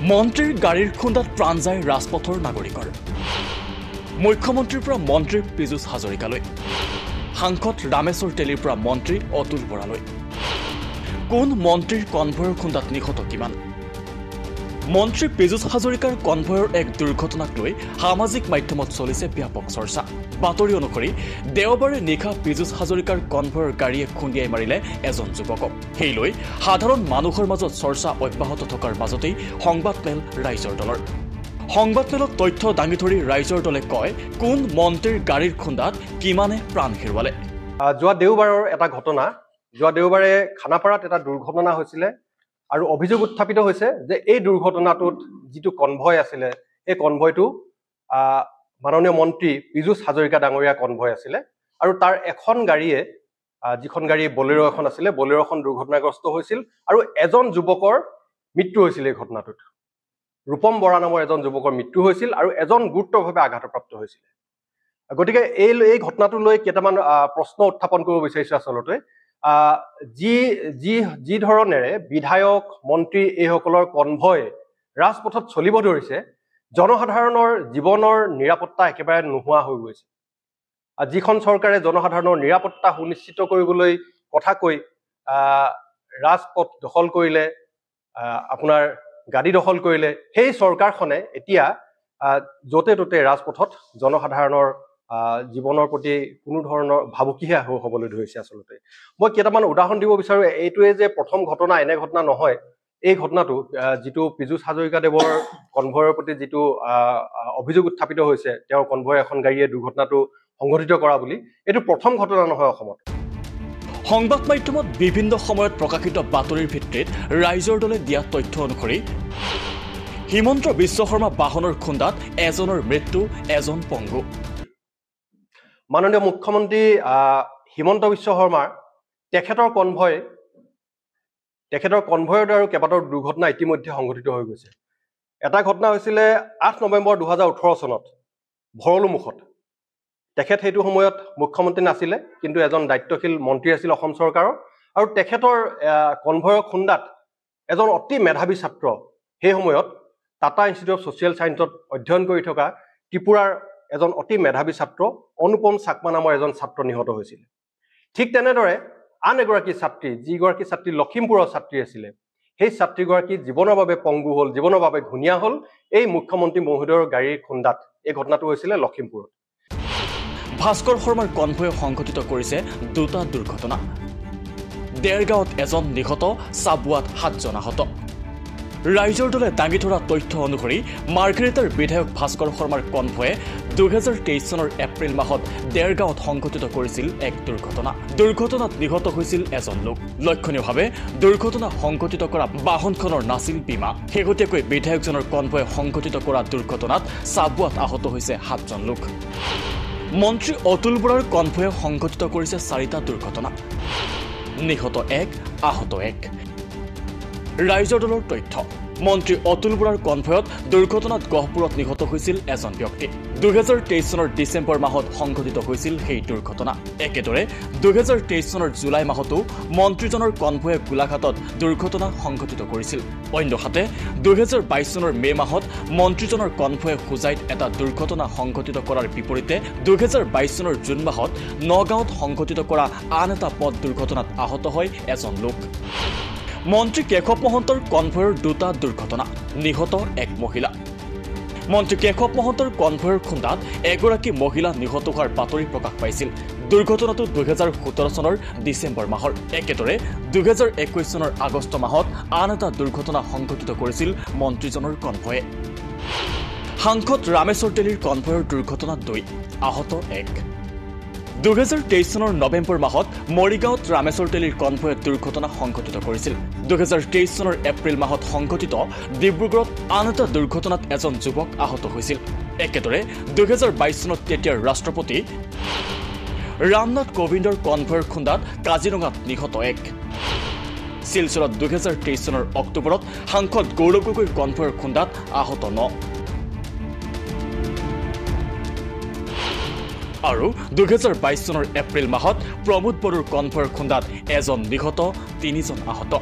মন্ত্ৰীৰ গাড়ীৰ খুন্দাত প্ৰাণ যায় ৰাজপথৰ নাগৰিকৰ। মুখ্যমন্ত্ৰীৰ পৰা মন্ত্ৰী পীযুষ হাজৰিকালৈ, সাংসদ ৰামেশ্বৰ তেলীৰ পৰা মন্ত্ৰী অতুল বৰালৈ। কোন মন্ত্ৰীৰ কনভয়ৰ খুন্দাত নিহত কিমান? মন্ত্ৰী পীযুষ হাজৰিকাৰ কনভয়ৰ এক দুৰ্ঘটনাক লৈ সামাজিক মাধ্যমত চলিছে ব্যাপক চৰ্চা। বাতৰি অনুসৰি দেওবাৰে নিশা পীযুষ হাজৰিকাৰ কনভয়ৰ গাড়ীয়ে খুন্দিয়াই মাৰিলে এজন যুৱকক। সেই লৈ সাধাৰণ মানুহৰ মাজত চৰ্চা অব্যাহত থকাৰ মাজতেই সংবাদমেল ৰাইজৰ দলৰ। সংবাদমেলত তথ্য দাঙি ধৰি ৰাইজৰ দলে কয়, কোন মন্ত্ৰীৰ গাড়ীৰ খুন্দাত কিমানে প্ৰাণ হেৰুৱালে। যোৱা দেওবাৰৰ এটা ঘটনা, যোৱা দেওবাৰে খানাপাৰাত এটা দুৰ্ঘটনা হৈছিলে আৰু অভিযোগ উত্থাপিত হৈছে যে এই দুৰ্ঘটনাটোত যিটো কনভয় আছিলে, এই কনভয়টো মাননীয় মন্ত্ৰী পীযুষ হাজৰিকা ডাঙৰীয়া কনভয় আছিলে আৰু তাৰ এখন গাড়ীয়ে, যিখন গাড়ী বলেৰো এখন আছিলে, বলেৰোখন দুৰ্ঘটনাগ্ৰস্ত হৈছিল আৰু এজন যুৱকৰ মৃত্যু হৈছিল। এই ঘটনাটোত ৰূপম বৰা নামৰ এজন যুৱকৰ মৃত্যু হৈছিল আৰু এজন গুৰুতৰভাৱে আঘাতপ্ৰাপ্ত হৈছিল। গতিকে এই ঘটনাটো লৈ কেইটামান প্ৰশ্ন উত্থাপন কৰিব বিচাৰিছো। আচলতে যি ধৰণেৰে বিধায়ক মন্ত্ৰী এইসকলৰ কনভয় ৰাজপথত চলিব ধৰিছে, জনসাধাৰণৰ জীৱনৰ নিৰাপত্তা একেবাৰে নোহোৱা হৈ গৈছে। যিখন চৰকাৰে জনসাধাৰণৰ নিৰাপত্তা সুনিশ্চিত কৰিবলৈ কথা কৈ ৰাজপথ দখল কৰিলে, আপোনাৰ গাড়ী দখল কৰিলে, সেই চৰকাৰখনে এতিয়া য'তে ত'তে ৰাজপথত জনসাধাৰণৰ জীৱনৰ প্ৰতি কোনো ধৰণৰ ভাবুকিহে হ'বলৈ ধৰিছে। আচলতে মই কেইটামান উদাহৰণ দিব বিচাৰো। এইটোৱে যে প্ৰথম ঘটনা, এনে ঘটনা নহয়। এই ঘটনাটো যিটো পীযুষ হাজৰিকাদেৱৰ কনভয়ৰ প্ৰতি যিটো অভিযোগ উত্থাপিত হৈছে, তেওঁৰ কনভয় এখন গাড়ীয়ে দুৰ্ঘটনাটো সংঘটিত কৰা বুলি, এইটো প্ৰথম ঘটনা নহয় অসমত। সংবাদ মাধ্যমত বিভিন্ন সময়ত প্ৰকাশিত বাতৰিৰ ভিত্তিত ৰাইজৰ দলে দিয়া তথ্য অনুসৰি হিমন্ত বিশ্ব শৰ্মা বাহনৰ খুন্দাত এজনৰ মৃত্যু, এজন পংগু। মাননীয় মুখ্যমন্ত্ৰী হিমন্ত বিশ্ব শৰ্মাৰ তেখেতৰ কনভয়ৰ দ্বাৰা কেইবাটাও দুৰ্ঘটনা ইতিমধ্যে সংঘটিত হৈ গৈছে। এটা ঘটনা হৈছিলে 8 নৱেম্বৰ 2018 চনত ভৰলুমুখত। তেখেত সেইটো সময়ত মুখ্যমন্ত্ৰী নাছিলে, কিন্তু এজন দায়িত্বশীল মন্ত্ৰী আছিল অসম চৰকাৰৰ, আৰু তেখেতৰ কনভয়ৰ খুন্দাত এজন অতি মেধাৱী ছাত্ৰ, সেই সময়ত টাটা ইনষ্টিটিউট অফ ছ'চিয়েল ছায়েন্সত অধ্যয়ন কৰি থকা ত্ৰিপুৰাৰ এজন অতি মেধাৱী ছাত্ৰ অনুপম চাকমা নামৰ এজন ছাত্ৰ নিহত হৈছিল। ঠিক তেনেদৰে আন এগৰাকী ছাত্ৰী, যিগৰাকী ছাত্ৰী লখিমপুৰৰ ছাত্ৰী আছিলে, সেই ছাত্ৰীগৰাকী জীৱনৰ বাবে পংগু হ'ল, জীৱনৰ বাবে ঘূণীয়া হ'ল এই মুখ্যমন্ত্ৰী মহোদয়ৰ গাড়ীৰ খুন্দাত। এই ঘটনাটো হৈছিলে লখিমপুৰত। ভাস্কৰ শৰ্মাৰ কনভয় সংঘটিত কৰিছে দুটা দুৰ্ঘটনা। দেৰগাঁৱত এজন নিহত, চাবুৱাত 7জন আহত। ৰাইজৰ দলে দাঙি ধৰা তথ্য অনুসৰি মাৰ্ঘেৰিটাৰ বিধায়ক ভাস্কৰ শৰ্মাৰ কনভয়ে 2023 চনৰ এপ্ৰিল মাহত দেৰগাঁৱত সংঘটিত কৰিছিল এক দুৰ্ঘটনা। দুৰ্ঘটনাত নিহত হৈছিল এজন লোক। লক্ষণীয়ভাৱে দুৰ্ঘটনা সংঘটিত কৰা বাহনখনৰ নাছিল বীমা। শেহতীয়াকৈ বিধায়কজনৰ কনভয়ে সংঘটিত কৰা দুৰ্ঘটনাত চাবুৱাত আহত হৈছে 7জন লোক। মন্ত্ৰী অতুল বৰাৰ কনভয়ে সংঘটিত কৰিছে 4টা দুৰ্ঘটনা। নিহত 1, আহত 1। ৰাইজৰ দলৰ তথ্য, মন্ত্ৰী অতুল বৰাৰ কনভয়ত দুৰ্ঘটনাত গহপুৰত নিহত হৈছিল এজন ব্যক্তি। 2023 চনৰ ডিচেম্বৰ মাহত সংঘটিত হৈছিল সেই দুৰ্ঘটনা। একেদৰে 2023 চনৰ জুলাই মাহতো মন্ত্ৰীজনৰ কনভয়ে গোলাঘাটত দুৰ্ঘটনা সংঘটিত কৰিছিল। অন্যহাতে 2022 চনৰ মে মাহত মন্ত্ৰীজনৰ কনভয়ে হোজাইত এটা দুৰ্ঘটনা সংঘটিত কৰাৰ বিপৰীতে 2022 চনৰ জুন মাহত নগাঁৱত সংঘটিত কৰা আন এটা পথ দুৰ্ঘটনাত আহত হয় এজন লোক। মন্ত্ৰী কেশৱ মহন্তৰ কনভয়ৰ দুটা দুৰ্ঘটনা, নিহত 1 মহিলা। মন্ত্ৰী কেশৱ মহন্তৰ কনভয়ৰ খুন্দাত এগৰাকী মহিলা নিহত হোৱাৰ বাতৰি প্ৰকাশ পাইছিল। দুৰ্ঘটনাটো 2017 চনৰ ডিচেম্বৰ মাহৰ। একেদৰে 2021 চনৰ আগষ্ট মাহত আন এটা দুৰ্ঘটনা সংঘটিত কৰিছিল মন্ত্ৰীজনৰ কনভয়ে। সাংসদ ৰামেশ্বৰ তেলীৰ কনভয়ৰ দুৰ্ঘটনাত 2, আহত 1। 2023 চনৰ নৱেম্বৰ মাহত মৰিগাঁৱত ৰামেশ্বৰ তেলীৰ কনভয়ে দুৰ্ঘটনা সংঘটিত কৰিছিল। 2023 চনৰ এপ্ৰিল মাহত সংঘটিত ডিব্ৰুগড়ত আন এটা দুৰ্ঘটনাত এজন যুৱক আহত হৈছিল। একেদৰে 2022 চনত তেতিয়াৰ ৰাষ্ট্ৰপতি ৰামনাথ কোবিন্দৰ কনভয়ৰ খুন্দাত কাজিৰঙাত নিহত 1। শিলচৰত 2023 চনৰ অক্টোবৰত সাংসদ গৌৰৱ গগৈৰ কনভয়ৰ খুন্দাত আহত 9। আৰু 2022 চনৰ এপ্ৰিল মাহত প্ৰমোদ বড়োৰ কনভয়ৰ খুন্দাত এজন নিহত, 3জন আহত।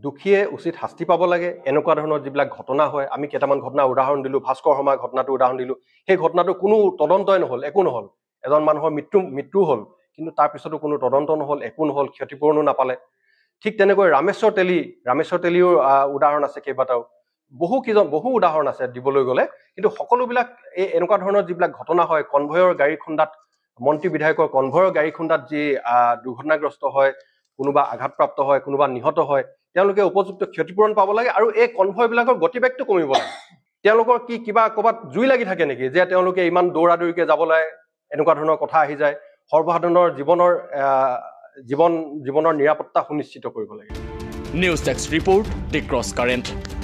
দোষীয়ে উচিত শাস্তি পাব লাগে এনেকুৱা ধৰণৰ যিবিলাক ঘটনা হয় আমি কেইটামান ঘটনা উদাহৰণ দিলোঁ ভাস্কৰ শৰ্মাৰ ঘটনাটো উদাহৰণ দিলোঁ সেই ঘটনাটো কোনো তদন্তই নহ'ল একো নহ'ল এজন মানুহৰ মৃত্যু হ'ল কিন্তু তাৰ পিছতো কোনো তদন্ত নহ'ল একো নহ'ল ক্ষতিপূৰণো নাপালে ঠিক তেনেকৈ ৰামেশ্বৰ তেলীৰ উদাহৰণ আছে কেইবাটাও বহু উদাহৰণ আছে দিবলৈ গ'লে কিন্তু সকলোবিলাক এই এনেকুৱা ধৰণৰ যিবিলাক ঘটনা হয় কনভয়ৰ গাড়ী খুন্দাত মন্ত্ৰী বিধায়কৰ কনভয়ৰ গাড়ী খুন্দাত যি দুৰ্ঘটনাগ্ৰস্ত হয় কোনোবা আঘাতপ্ৰাপ্ত হয় কোনোবা নিহত হয় তেওঁলোকে উপযুক্ত ক্ষতিপূৰণ পাব লাগে আৰু এই কনভয়বিলাকৰ গতিবেগটো কমিব লাগে তেওঁলোকৰ কি কিবা ক'ৰবাত জুই লাগি থাকে নেকি যে তেওঁলোকে ইমান দৌৰাদৌৰিকৈ যাব লাগে এনেকুৱা ধৰণৰ কথা আহি যায় সৰ্বসাধাৰণৰ জীৱনৰ নিৰাপত্তা সুনিশ্চিত কৰিব লাগে নিউজ ডেস্ক ৰিপৰ্ট দি ক্ৰছ কাৰেণ্ট